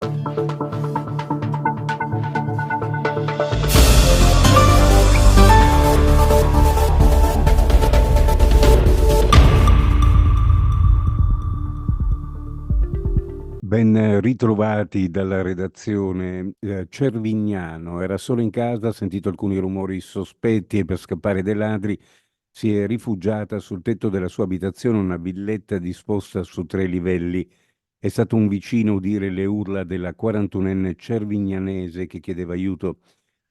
Ben ritrovati dalla redazione. Cervignano era solo in casa, ha sentito alcuni rumori sospetti e per scappare dai ladri si è rifugiata sul tetto della sua abitazione, una villetta disposta su 3 livelli. È stato un vicino udire le urla della 41enne cervignanese che chiedeva aiuto.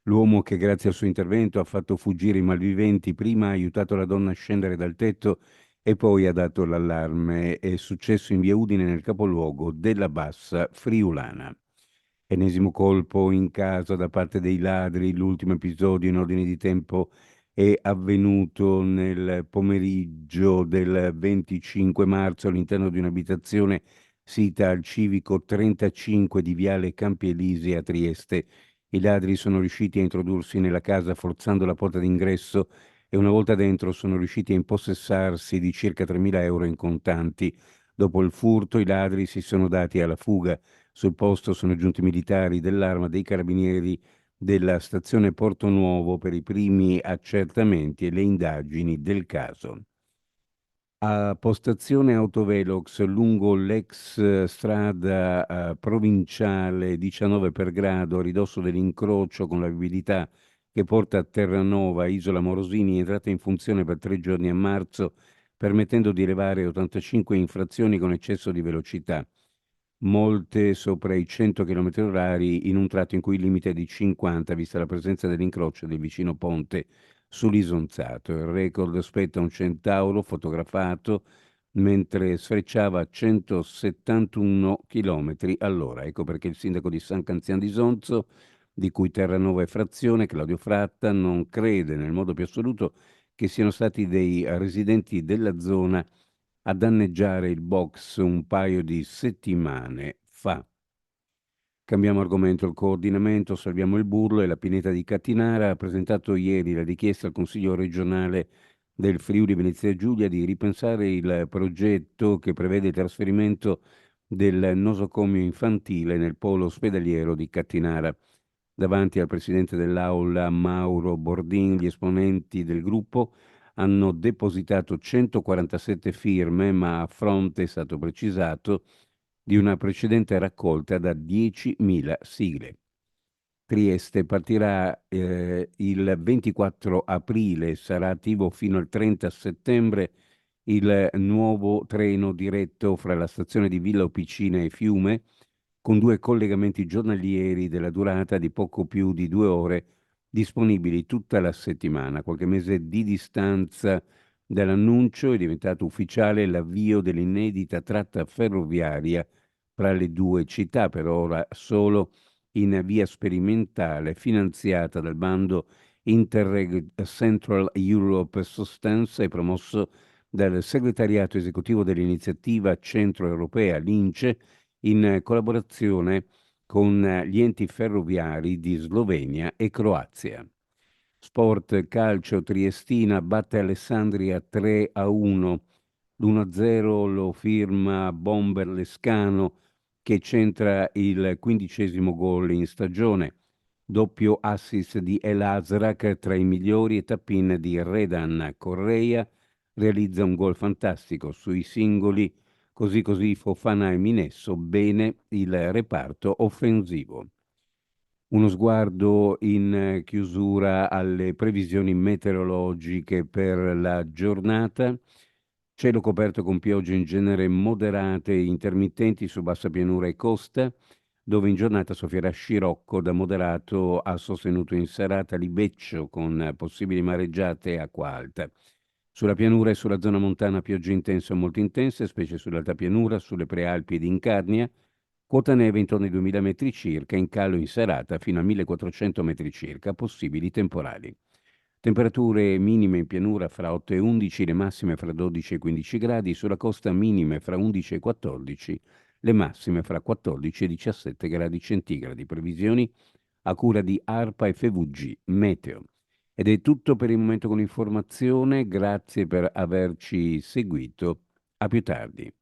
L'uomo che grazie al suo intervento ha fatto fuggire i malviventi, prima ha aiutato la donna a scendere dal tetto e poi ha dato l'allarme. È successo in via Udine nel capoluogo della Bassa Friulana. Ennesimo colpo in casa da parte dei ladri, l'ultimo episodio in ordine di tempo è avvenuto nel pomeriggio del 25 marzo all'interno di un'abitazione sita al civico 35 di Viale Campi Elisi a Trieste. I ladri sono riusciti a introdursi nella casa forzando la porta d'ingresso e una volta dentro sono riusciti a impossessarsi di circa 3.000 euro in contanti. Dopo il furto i ladri si sono dati alla fuga. Sul posto sono giunti militari dell'Arma dei Carabinieri della stazione Porto Nuovo per i primi accertamenti e le indagini del caso. A postazione Autovelox lungo l'ex strada provinciale 19 per grado, a ridosso dell'incrocio con la viabilità che porta a Terranova, Isola Morosini, è entrata in funzione per 3 giorni a marzo, permettendo di elevare 85 infrazioni con eccesso di velocità, molte sopra i 100 km orari in un tratto in cui il limite è di 50, vista la presenza dell'incrocio del vicino ponte sull'Isonzato. Il record spetta a un centauro fotografato mentre sfrecciava a 171 km all'ora. Ecco perché il sindaco di San Canzian di Sonzo, di cui Terranova è frazione, Claudio Fratta, non crede nel modo più assoluto che siano stati dei residenti della zona a danneggiare il box un paio di settimane fa. Cambiamo argomento, il coordinamento Salviamo il Burlo e la Pineta di Cattinara ha presentato ieri la richiesta al Consiglio regionale del Friuli Venezia Giulia di ripensare il progetto che prevede il trasferimento del nosocomio infantile nel polo ospedaliero di Cattinara. Davanti al presidente dell'Aula Mauro Bordin, gli esponenti del gruppo hanno depositato 147 firme, ma a fronte, è stato precisato, di una precedente raccolta da 10.000 sigle. Trieste partirà il 24 aprile, sarà attivo fino al 30 settembre il nuovo treno diretto fra la stazione di Villa Opicina e Fiume, con 2 collegamenti giornalieri della durata di poco più di 2 ore, disponibili tutta la settimana. Qualche mese di distanza dall'annuncio è diventato ufficiale l'avvio dell'inedita tratta ferroviaria fra le due città, per ora solo in via sperimentale, finanziata dal bando Interreg Central Europe Sustenance e promosso dal segretariato esecutivo dell'iniziativa centroeuropea, l'INCE, in collaborazione con gli enti ferroviari di Slovenia e Croazia. Sport calcio, Triestina batte Alessandria 3-1, l'1-0 lo firma Bomber Lescano che centra il 15° gol in stagione, doppio assist di El Azraq tra i migliori e tappin di Redan. Correa realizza un gol fantastico sui singoli, così Fofana e Minesso, bene il reparto offensivo. Uno sguardo in chiusura alle previsioni meteorologiche per la giornata. Cielo coperto con piogge in genere moderate e intermittenti su bassa pianura e costa, dove in giornata soffierà scirocco da moderato a sostenuto in serata, libeccio con possibili mareggiate e acqua alta. Sulla pianura e sulla zona montana piogge intense o molto intense, specie sull'alta pianura, sulle prealpi ed in Carnia. Quota neve intorno ai 2000 metri circa, in calo in serata fino a 1400 metri circa, possibili temporali. Temperature minime in pianura fra 8 e 11, le massime fra 12 e 15 gradi, sulla costa minime fra 11 e 14, le massime fra 14 e 17 gradi centigradi. Previsioni a cura di ARPA e FVG Meteo. Ed è tutto per il momento con l'informazione, grazie per averci seguito, a più tardi.